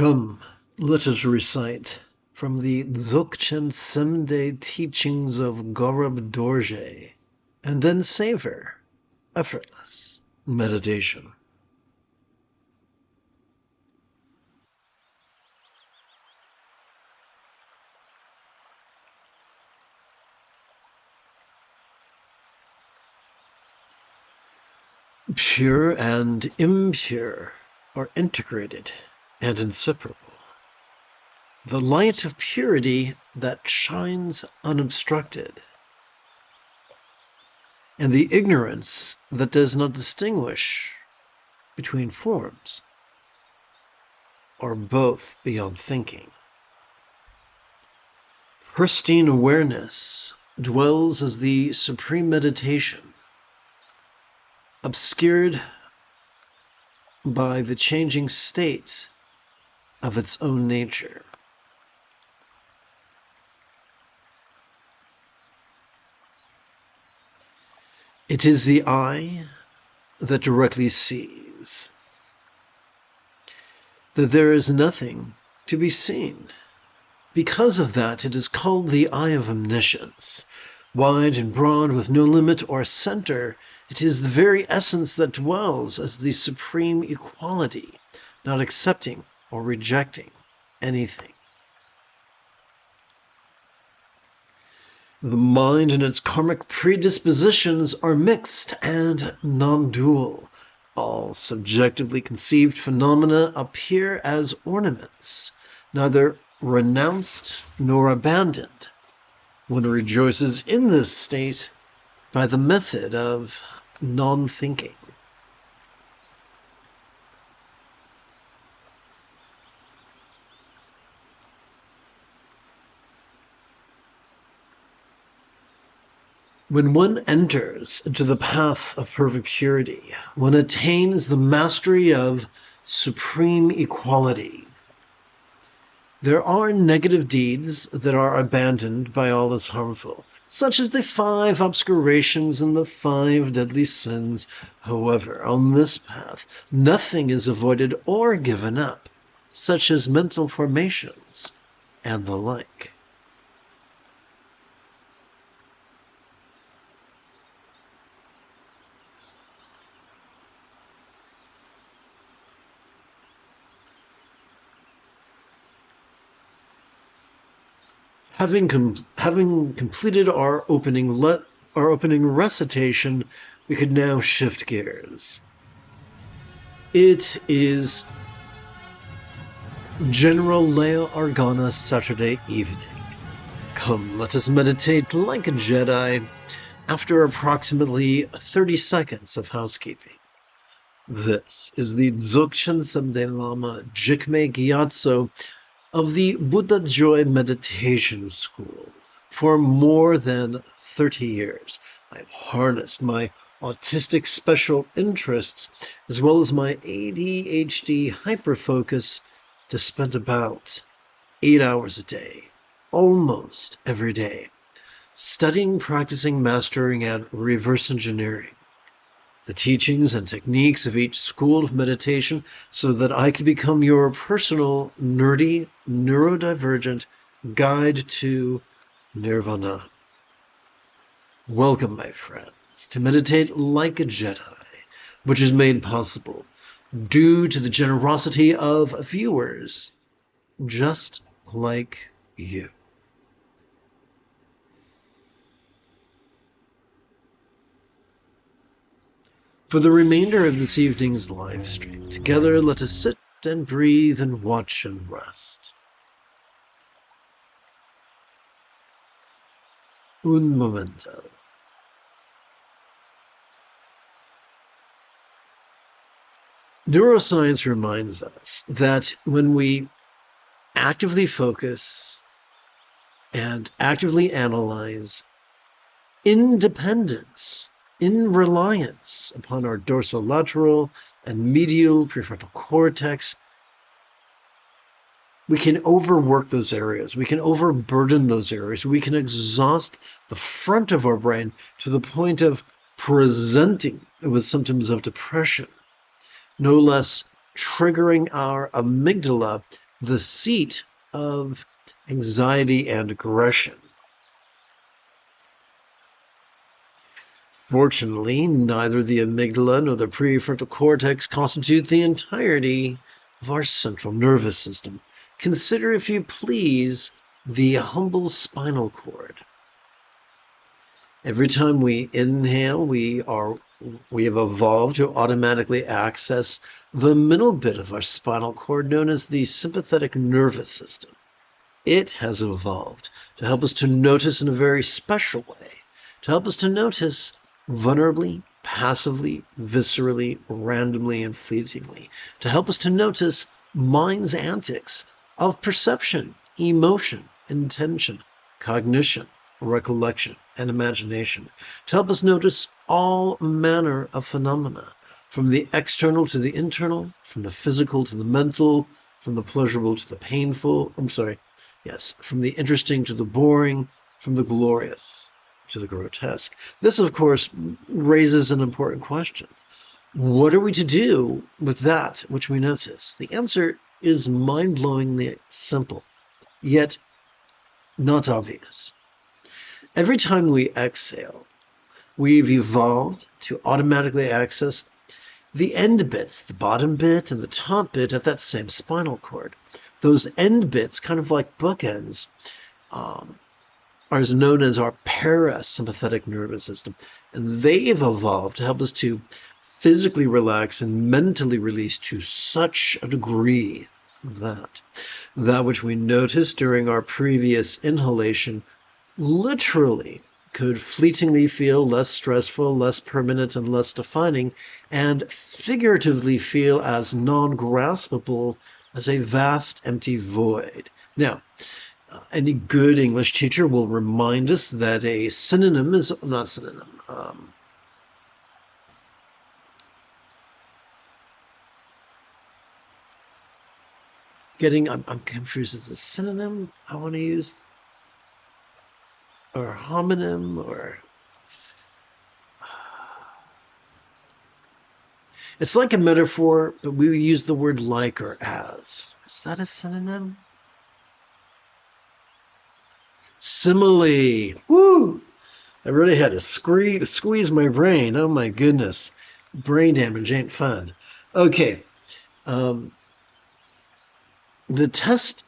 Come, let us recite from the Dzogchen 7-day teachings of Garab Dorje, and then savor effortless meditation. Pure and impure are integrated and inseparable. The light of purity that shines unobstructed, and the ignorance that does not distinguish between forms, are both beyond thinking. Pristine awareness dwells as the supreme meditation, obscured by the changing state of its own nature. It is the eye that directly sees, that there is nothing to be seen. Because of that, it is called the eye of omniscience. Wide and broad, with no limit or center, it is the very essence that dwells as the supreme equality, not accepting or rejecting anything. The mind and its karmic predispositions are mixed and non-dual. All subjectively conceived phenomena appear as ornaments, neither renounced nor abandoned. One rejoices in this state by the method of non-thinking. When one enters into the path of perfect purity, one attains the mastery of supreme equality. There are negative deeds that are abandoned by all as harmful, such as the 5 obscurations and the 5 deadly sins. However, on this path, nothing is avoided or given up, such as mental formations and the like. Having completed our opening recitation, we could now shift gears. It is General Leia Organa Saturday evening. Come, let us meditate like a Jedi after approximately 30 seconds of housekeeping. This is the Dzogchen 7-day Lama Jigme Gyatso of the Buddha Joy Meditation School. For more than 30 years, I've harnessed my autistic special interests as well as my ADHD hyperfocus to spend about 8 hours a day, almost every day, studying, practicing, mastering, and reverse engineering the teachings and techniques of each school of meditation so that I could become your personal, nerdy, neurodivergent guide to nirvana. Welcome, my friends, to meditate like a Jedi, which is made possible due to the generosity of viewers just like you. For the remainder of this evening's live stream, together let us sit and breathe and watch and rest. Un momento. Neuroscience reminds us that when we actively focus and actively analyze independence, in reliance upon our dorsolateral and medial prefrontal cortex, we can overwork those areas. We can overburden those areas. We can exhaust the front of our brain to the point of presenting with symptoms of depression, no less triggering our amygdala the seat of anxiety and aggression. Fortunately, neither the amygdala nor the prefrontal cortex constitute the entirety of our central nervous system. Consider, if you please, the humble spinal cord. Every time we inhale, we have evolved to automatically access the middle bit of our spinal cord known as the sympathetic nervous system. It has evolved to help us to notice in a very special way, to help us to notice vulnerably, passively, viscerally, randomly, and fleetingly, to help us to notice mind's antics of perception, emotion, intention, cognition, recollection, and imagination, to help us notice all manner of phenomena, from the external to the internal, from the physical to the mental, from the pleasurable to the painful, from the interesting to the boring, from the glorious to the grotesque. This, of course, raises an important question. What are we to do with that which we notice? The answer is mind-blowingly simple, yet not obvious. Every time we exhale, we've evolved to automatically access the end bits, the bottom bit and the top bit of that same spinal cord. Those end bits, kind of like bookends, are known as our parasympathetic nervous system. And they've evolved to help us to physically relax and mentally release to such a degree that which we noticed during our previous inhalation literally could fleetingly feel less stressful, less permanent, and less defining, and figuratively feel as non-graspable as a vast empty void. Now, any good English teacher will remind us that a synonym is not synonym. I'm confused. Is it a synonym I want to use, or homonym, or it's like a metaphor, but we use the word like or as. Is that a synonym? Simile. Woo! I really had to squeeze my brain. Oh my goodness. Brain damage ain't fun. Okay. The test,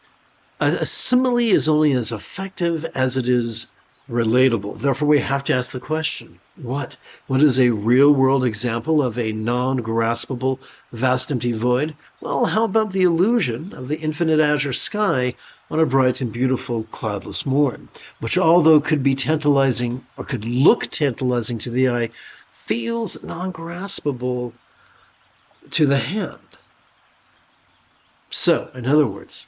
a simile is only as effective as it is relatable. Therefore, we have to ask the question, what? What is a real-world example of a non-graspable, vast empty void? Well, how about the illusion of the infinite azure sky on a bright and beautiful cloudless morn, which, although could be tantalizing or could look tantalizing to the eye, feels non-graspable to the hand. So, in other words,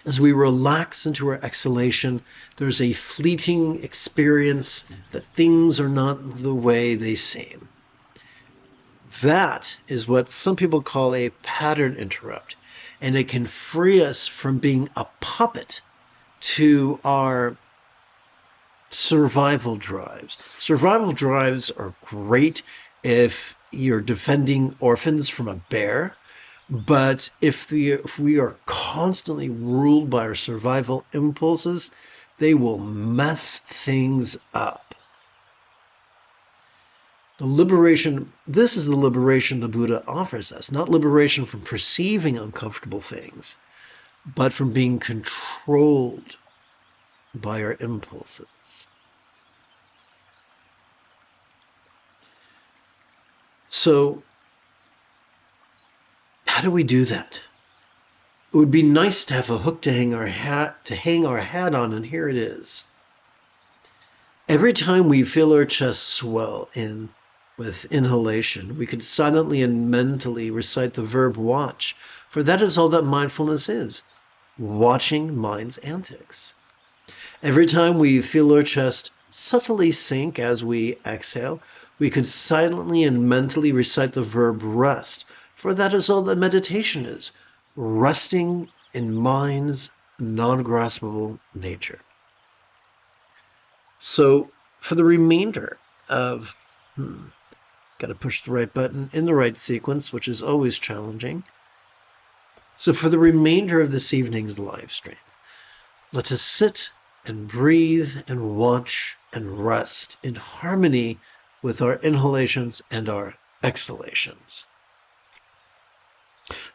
as we relax into our exhalation, there's a fleeting experience that things are not the way they seem. That is what some people call a pattern interrupt, and it can free us from being a puppet to our survival drives. Survival drives are great if you're defending orphans from a bear. But if we are constantly ruled by our survival impulses, they will mess things up. This is the liberation the Buddha offers us, not liberation from perceiving uncomfortable things, but from being controlled by our impulses. So, how do we do that? It would be nice to have a hook to hang our hat on, and here it is. Every time we feel our chest swell in with inhalation, we could silently and mentally recite the verb watch, for that is all that mindfulness is, watching mind's antics. Every time we feel our chest subtly sink as we exhale, we could silently and mentally recite the verb rest, for that is all that meditation is, resting in mind's non-graspable nature. So for the remainder of, got to push the right button in the right sequence, which is always challenging. So for the remainder of this evening's live stream, let us sit and breathe and watch and rest in harmony with our inhalations and our exhalations.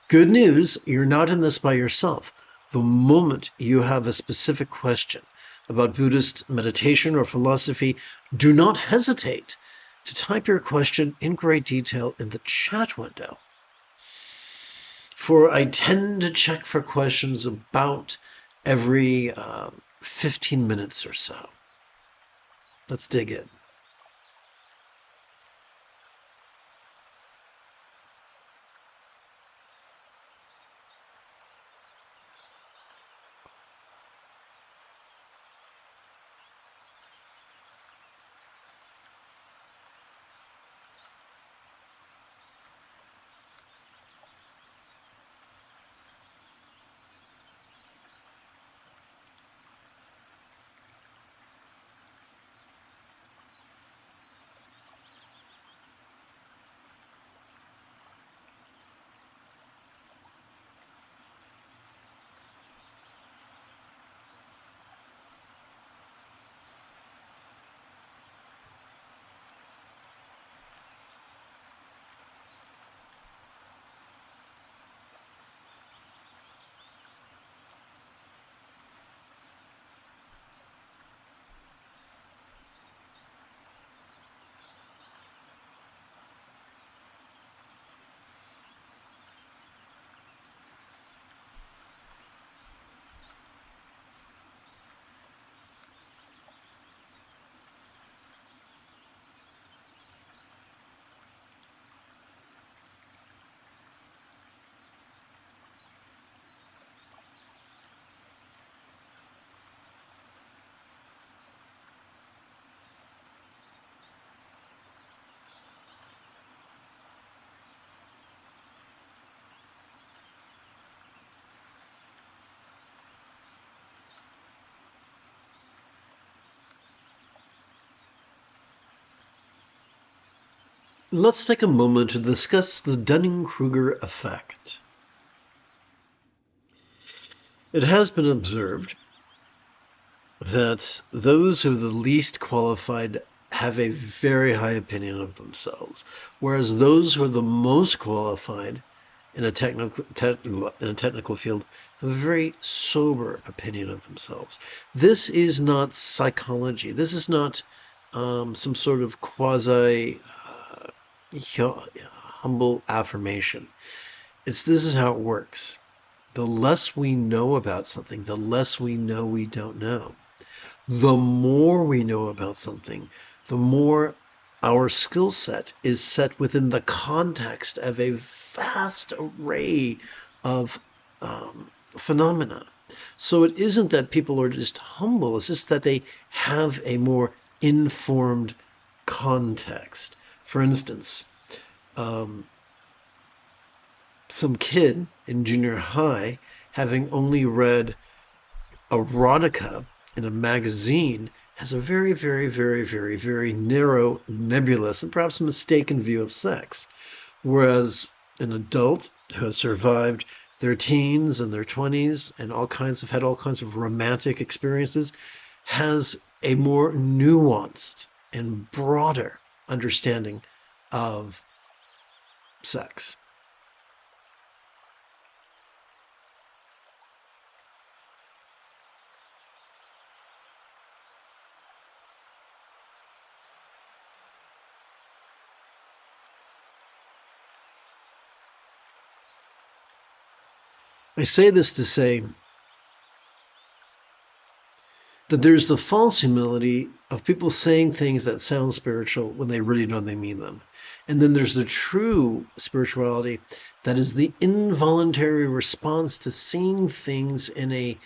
Good news, you're not in this by yourself. The moment you have a specific question about Buddhist meditation or philosophy, do not hesitate to type your question in great detail in the chat window. For I tend to check for questions about every 15 minutes or so. Let's dig in. Let's take a moment to discuss the Dunning-Kruger effect. It has been observed that those who are the least qualified have a very high opinion of themselves, whereas those who are the most qualified in a technical field have a very sober opinion of themselves. This is not psychology. This is not some sort of quasi humble affirmation. This is how it works. The less we know about something, the less we know we don't know. The more we know about something, the more our skill set is set within the context of a vast array of phenomena. So it isn't that people are just humble, it's just that they have a more informed context. For instance, some kid in junior high, having only read erotica in a magazine, has a very, very, very, very, very narrow, nebulous, and perhaps mistaken view of sex. Whereas an adult who has survived their teens and their 20s and had all kinds of romantic experiences has a more nuanced and broader understanding of sex. I say this to say that there's the false humility of people saying things that sound spiritual when they really know they mean them. And then there's the true spirituality that is the involuntary response to seeing things in a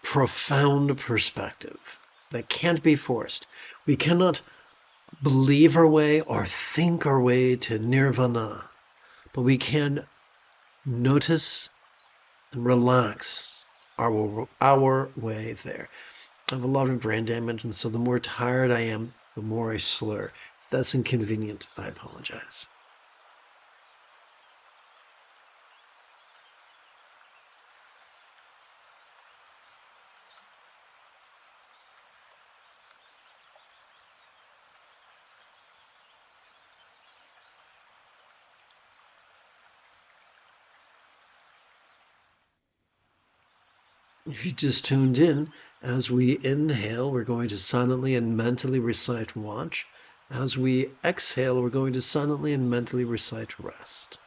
profound perspective that can't be forced. We cannot believe our way or think our way to nirvana, but we can notice and relax our way there. I have a lot of brain damage, and so the more tired I am, the more I slur. If that's inconvenient, I apologize. If you just tuned in, as we inhale, we're going to silently and mentally recite watch. As we exhale, we're going to silently and mentally recite rest.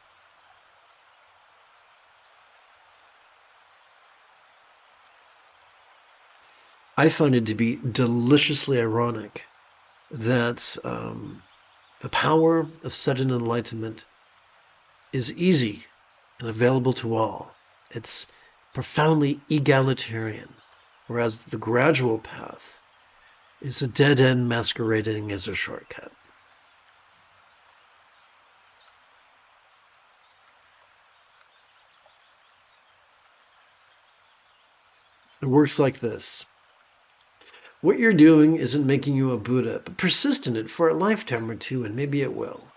I find it to be deliciously ironic that the power of sudden enlightenment is easy and available to all. It's profoundly egalitarian, whereas the gradual path is a dead end masquerading as a shortcut. It works like this. What you're doing isn't making you a Buddha, but persist in it for a lifetime or two, and maybe it will.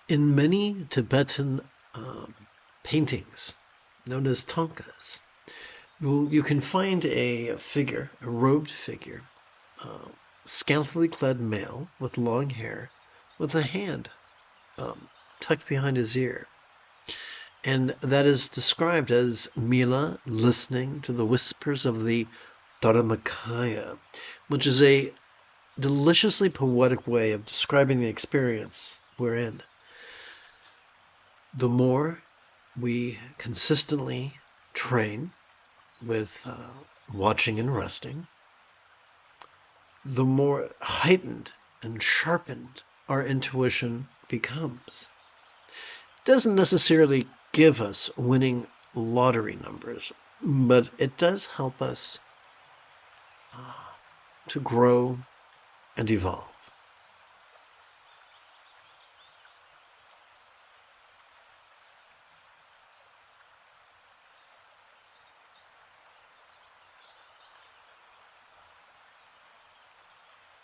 In many Tibetan paintings, known as thangkas, you can find a figure, a robed figure, uh, scantily clad male with long hair, with a hand um, tucked behind his ear. And that is described as Mila listening to the whispers of the Dharmakaya, which is a deliciously poetic way of describing the experience we're in. The more we consistently train with watching and resting, the more heightened and sharpened our intuition becomes. It doesn't necessarily give us winning lottery numbers, but it does help us to grow and evolve.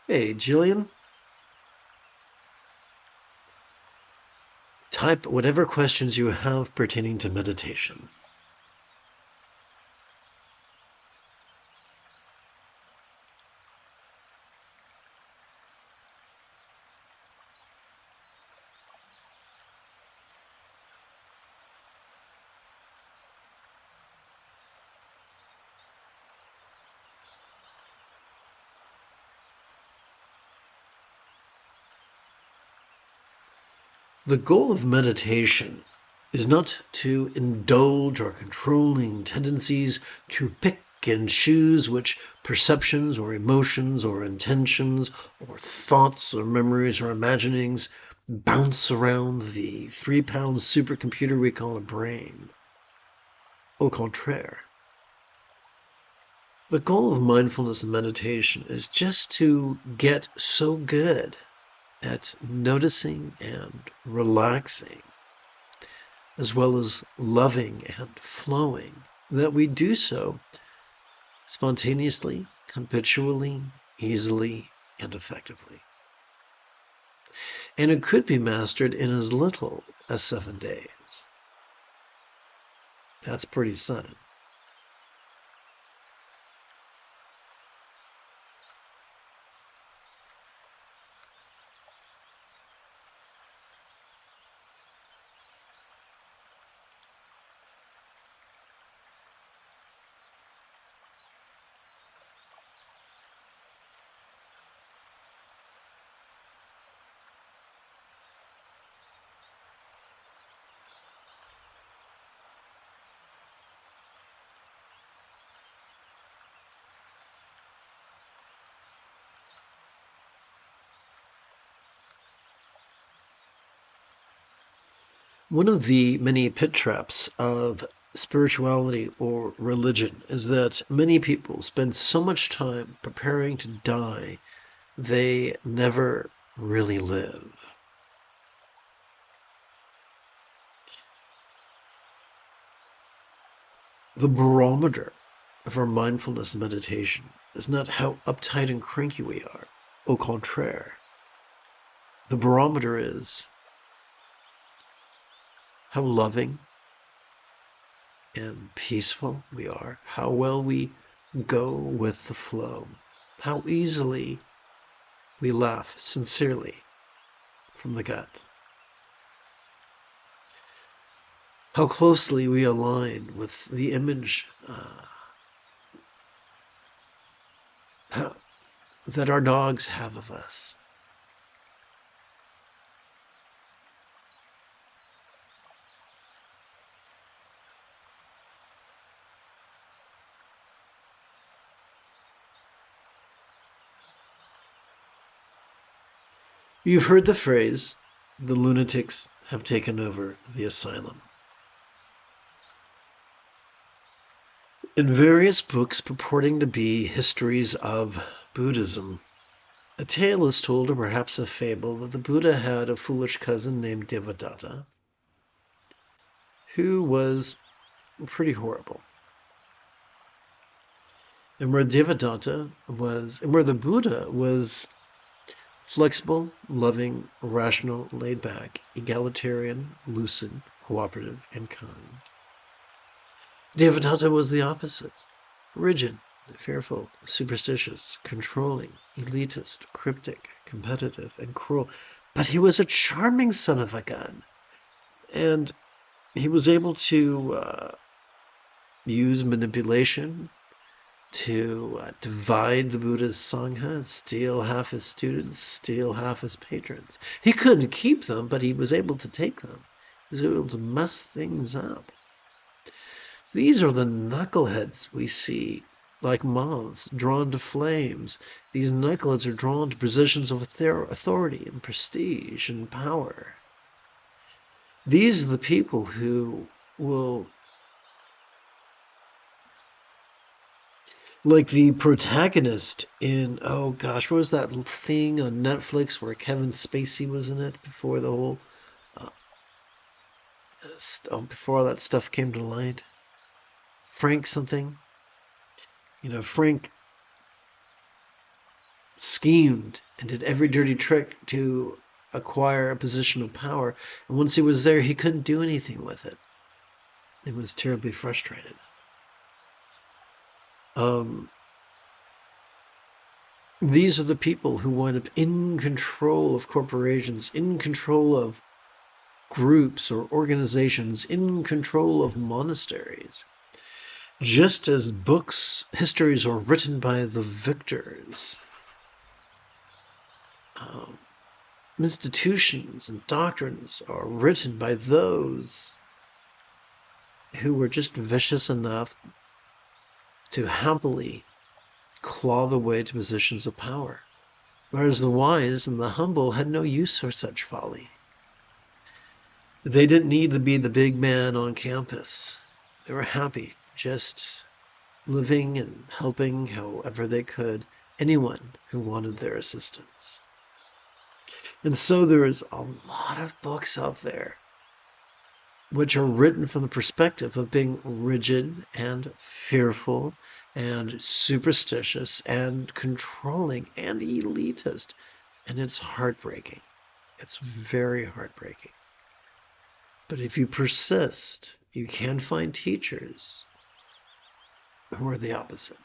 Hey, Jillian, type whatever questions you have pertaining to meditation. The goal of meditation is not to indulge our controlling tendencies to pick and choose which perceptions or emotions or intentions or thoughts or memories or imaginings bounce around the 3-pound supercomputer we call a brain. Au contraire. The goal of mindfulness and meditation is just to get so good at noticing and relaxing, as well as loving and flowing, that we do so spontaneously, habitually, easily, and effectively. And it could be mastered in as little as 7 days. That's pretty sudden. One of the many pit traps of spirituality or religion is that many people spend so much time preparing to die, they never really live. The barometer of our mindfulness meditation is not how uptight and cranky we are. Au contraire. The barometer is how loving and peaceful we are, how well we go with the flow, how easily we laugh sincerely from the gut, how closely we align with the image that our dogs have of us. You've heard the phrase, the lunatics have taken over the asylum. In various books purporting to be histories of Buddhism, a tale is told, or perhaps a fable, that the Buddha had a foolish cousin named Devadatta, who was pretty horrible. And where the Buddha was flexible, loving, rational, laid back, egalitarian, lucid, cooperative, and kind, Devadatta was the opposite. Rigid, fearful, superstitious, controlling, elitist, cryptic, competitive, and cruel. But he was a charming son of a gun. And he was able to use manipulation to divide the Buddha's Sangha, steal half his students, steal half his patrons. He couldn't keep them, but he was able to take them. He was able to mess things up. So these are the knuckleheads we see, like moths drawn to flames. These knuckleheads are drawn to positions of authority and prestige and power. These are the people who will, like the protagonist in, oh gosh, what was that thing on Netflix where Kevin Spacey was in it before the whole, before all that stuff came to light? Frank something. Frank schemed and did every dirty trick to acquire a position of power. And once he was there, he couldn't do anything with it. He was terribly frustrated. These are the people who wind up in control of corporations, in control of groups or organizations, in control of monasteries. Just as histories are written by the victors, institutions and doctrines are written by those who were just vicious enough to happily claw their way to positions of power, whereas the wise and the humble had no use for such folly. They didn't need to be the big man on campus. They were happy just living and helping however they could anyone who wanted their assistance. And so there is a lot of books out there which are written from the perspective of being rigid and fearful and superstitious and controlling and elitist. And it's heartbreaking. It's very heartbreaking. But if you persist, you can find teachers who are the opposite.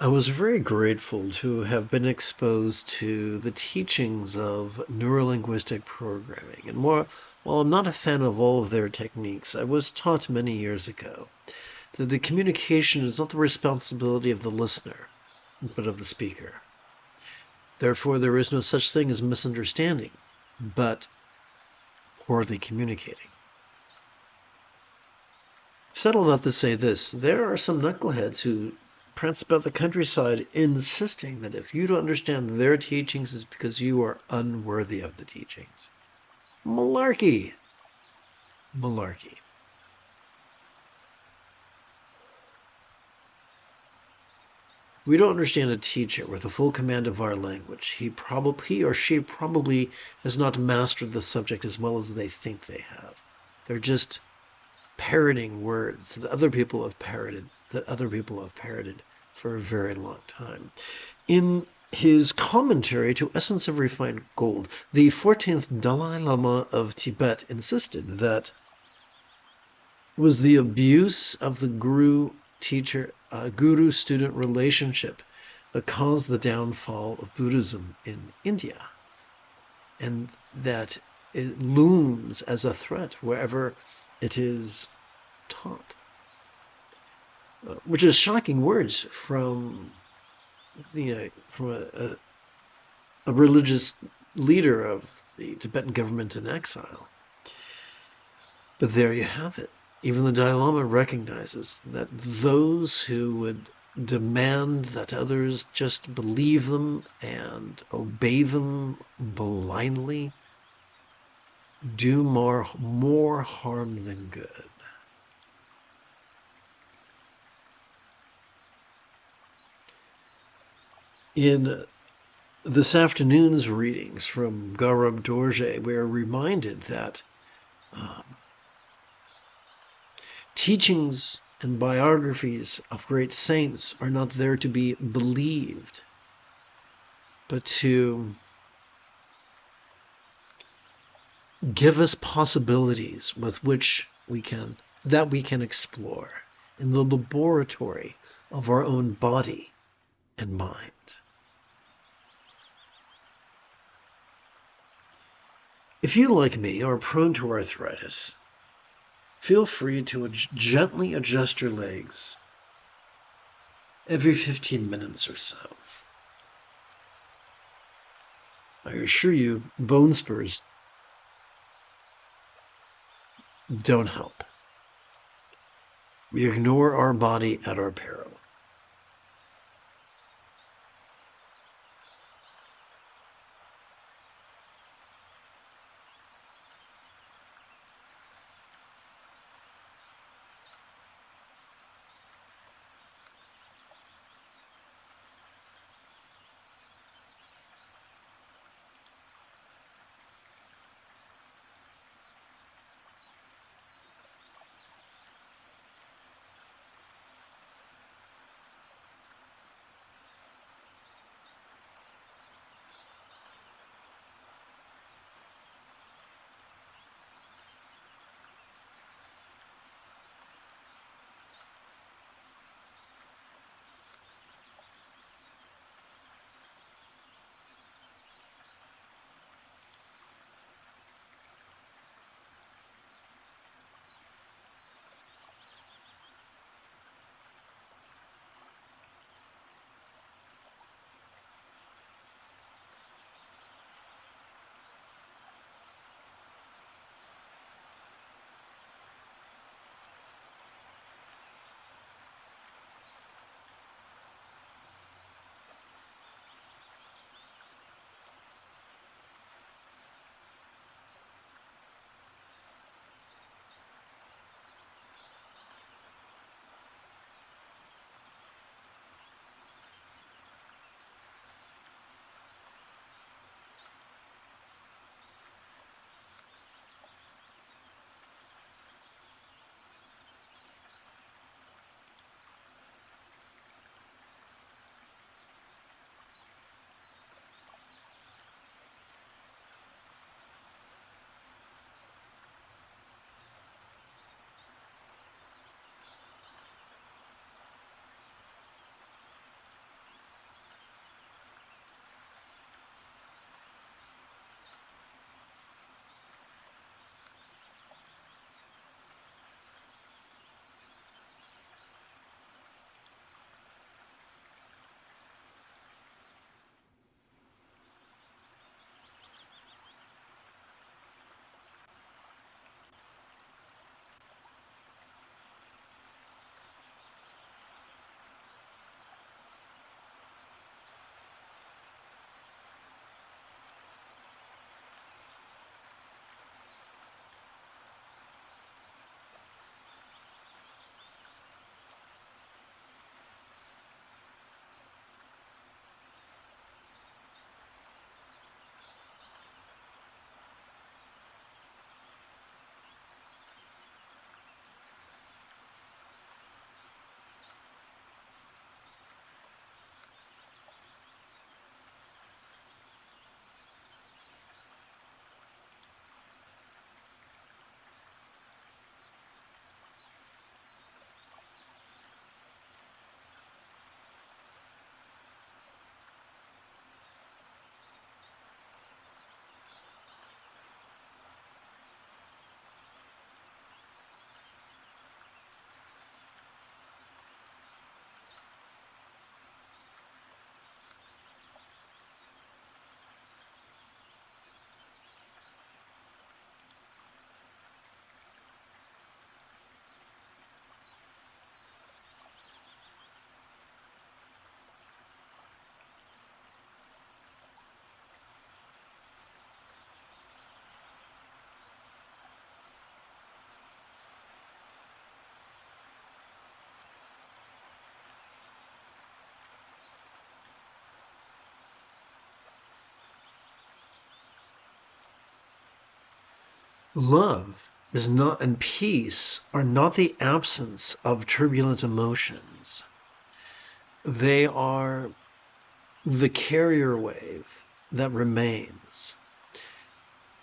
I was very grateful to have been exposed to the teachings of neurolinguistic programming. And while I'm not a fan of all of their techniques, I was taught many years ago that the communication is not the responsibility of the listener, but of the speaker. Therefore, there is no such thing as misunderstanding, but poorly communicating. Settled that to say this, there are some knuckleheads who prance about the countryside insisting that if you don't understand their teachings, it's because you are unworthy of the teachings. Malarkey. Malarkey. We don't understand a teacher with a full command of our language. He or she probably has not mastered the subject as well as they think they have. They're just parroting words that other people have parroted for a very long time. In his commentary to Essence of Refined Gold, the 14th Dalai Lama of Tibet insisted that it was the abuse of the guru-student relationship that caused the downfall of Buddhism in India, and that it looms as a threat wherever it is taught. Which is shocking words from a religious leader of the Tibetan government in exile. But there you have it. Even the Dalai Lama recognizes that those who would demand that others just believe them and obey them blindly do more harm than good. In this afternoon's readings from Garab Dorje, we are reminded that teachings and biographies of great saints are not there to be believed, but to give us possibilities with which we can explore in the laboratory of our own body and mind. If you, like me, are prone to arthritis, feel free to gently adjust your legs every 15 minutes or so. I assure you, bone spurs don't help. We ignore our body at our peril. Love is not, and peace are not the absence of turbulent emotions. They are the carrier wave that remains.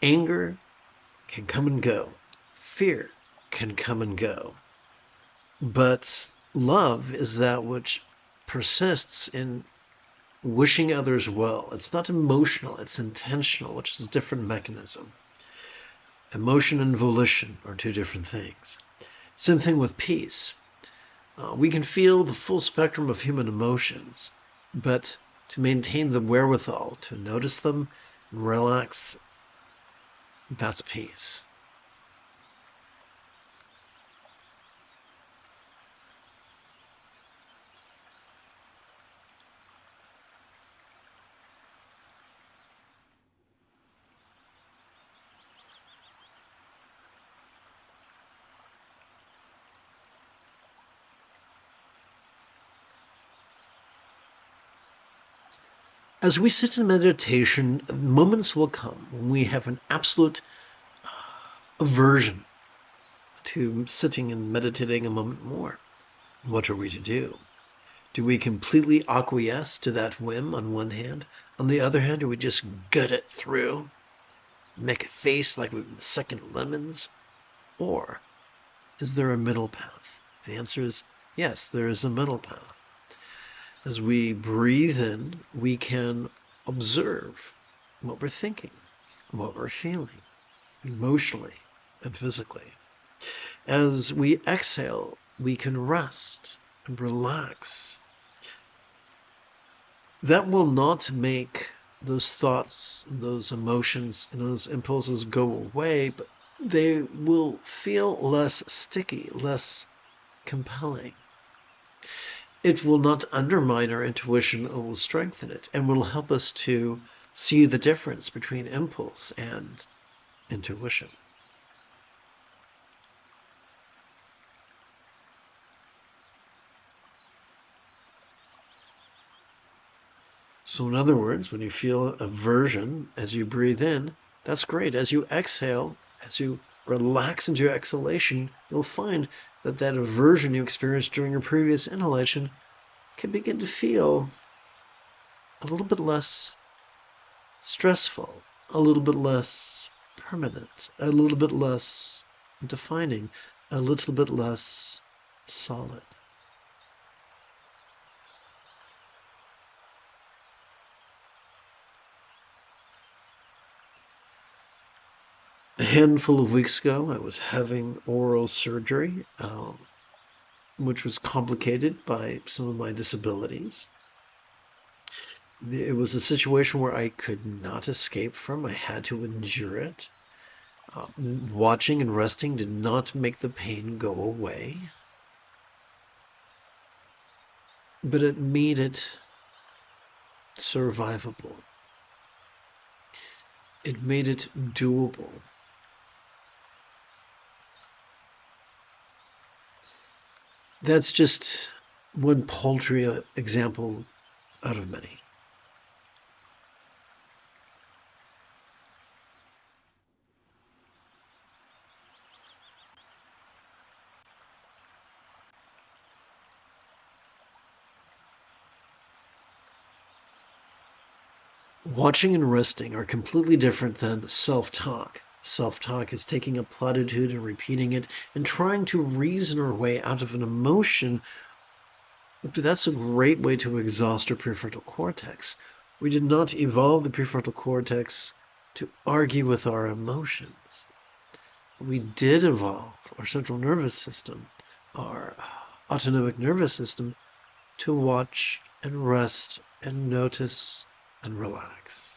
Anger can come and go. Fear can come and go. But love is that which persists in wishing others well. It's not emotional, it's intentional, which is a different mechanism. Emotion and volition are two different things. Same thing with peace. We can feel the full spectrum of human emotions, but to maintain the wherewithal to notice them and relax, that's peace. As we sit in meditation, moments will come when we have an absolute aversion to sitting and meditating a moment more. What are we to do? Do we completely acquiesce to that whim on one hand? On the other hand, do we just gut it through, make a face like we've been sucking lemons? Or is there a middle path? The answer is yes, there is a middle path. As we breathe in, we can observe what we're thinking, what we're feeling, emotionally and physically. As we exhale, we can rest and relax. That will not make those thoughts, those emotions, and those impulses go away, but they will feel less sticky, less compelling. It will not undermine our intuition, it will strengthen it, and will help us to see the difference between impulse and intuition. So in other words, when you feel aversion as you breathe in, that's great. As you exhale, as you relax into your exhalation, you'll find that that aversion you experienced during your previous inhalation can begin to feel a little bit less stressful, a little bit less permanent, a little bit less defining, a little bit less solid. A handful of weeks ago, I was having oral surgery, which was complicated by some of my disabilities. It was a situation where I could not escape from. I had to endure it. Watching and resting did not make the pain go away, but it made it survivable. It made it doable. That's just one paltry example out of many. Watching and resting are completely different than self-talk. Self-talk is taking a platitude and repeating it and trying to reason our way out of an emotion. But that's a great way to exhaust our prefrontal cortex. We did not evolve the prefrontal cortex to argue with our emotions. We did evolve our central nervous system, our autonomic nervous system, to watch and rest and notice and relax.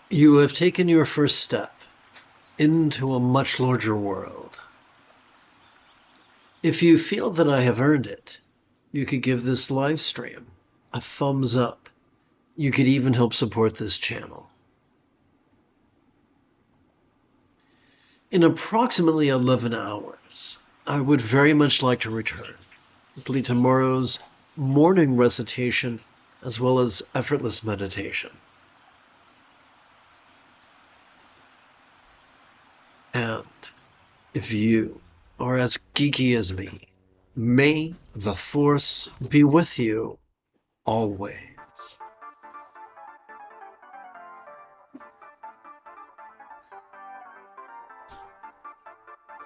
You have taken your first step into a much larger world. If you feel that I have earned it, you could give this live stream a thumbs up. You could even help support this channel. In approximately 11 hours, I would very much like to return with tomorrow's morning recitation as well as effortless meditation. And if you are as geeky as me, may the Force be with you always.